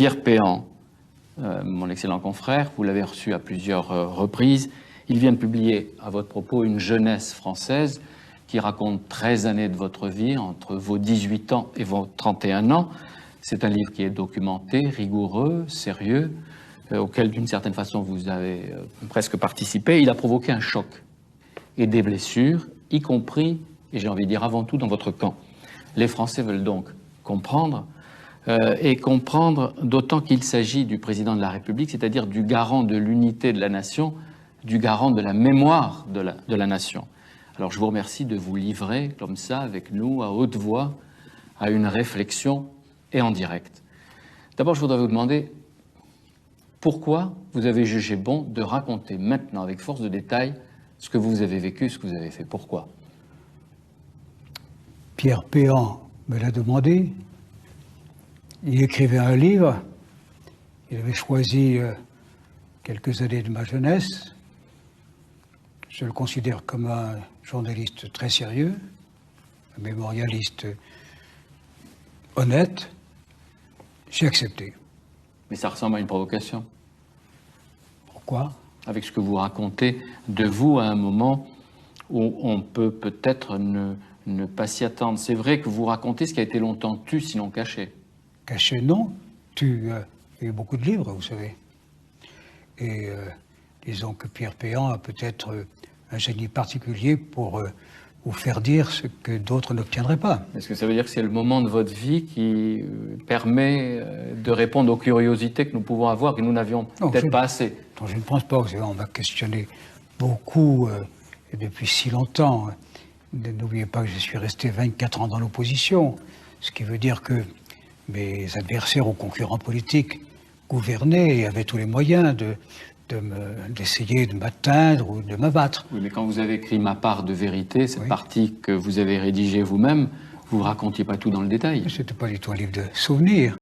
Pierre Péan, mon excellent confrère, vous l'avez reçu à plusieurs reprises. Il vient de publier à votre propos une jeunesse française qui raconte 13 années de votre vie, entre vos 18 ans et vos 31 ans. C'est un livre qui est documenté, rigoureux, sérieux, auquel d'une certaine façon vous avez presque participé. Il a provoqué un choc et des blessures, y compris, et j'ai envie de dire avant tout, dans votre camp. Les Français veulent donc comprendre, et comprendre d'autant qu'il s'agit du président de la République, c'est-à-dire du garant de l'unité de la nation, du garant de la mémoire de la nation. Alors je vous remercie de vous livrer comme ça, avec nous, à haute voix, à une réflexion et en direct. D'abord, je voudrais vous demander pourquoi vous avez jugé bon de raconter maintenant, avec force de détail, ce que vous avez vécu, ce que vous avez fait. Pourquoi? Pierre Péan me l'a demandé. Il écrivait un livre. Il avait choisi quelques années de ma jeunesse. Je le considère comme un journaliste très sérieux, un mémorialiste honnête. J'ai accepté. Mais ça ressemble à une provocation. Pourquoi? Avec ce que vous racontez de vous à un moment où on peut peut-être ne pas s'y attendre. C'est vrai que vous racontez ce qui a été longtemps tu, sinon caché. Caché, non. Il y a eu beaucoup de livres, vous savez. Et disons que Pierre Péan a peut-être un génie particulier pour vous faire dire ce que d'autres n'obtiendraient pas. Est-ce que ça veut dire que c'est le moment de votre vie qui permet de répondre aux curiosités que nous pouvons avoir, que nous n'avions peut-être pas assez? Non, je ne pense pas. On m'a questionné beaucoup et depuis si longtemps. N'oubliez pas que je suis resté 24 ans dans l'opposition, ce qui veut dire que mes adversaires ou concurrents politiques gouvernaient et avaient tous les moyens d'essayer de m'atteindre ou de m'abattre. Oui, mais quand vous avez écrit Ma part de vérité, cette oui. partie que vous avez rédigée vous-même, vous ne racontiez pas tout dans le détail. Ce n'était pas du tout un livre de souvenirs.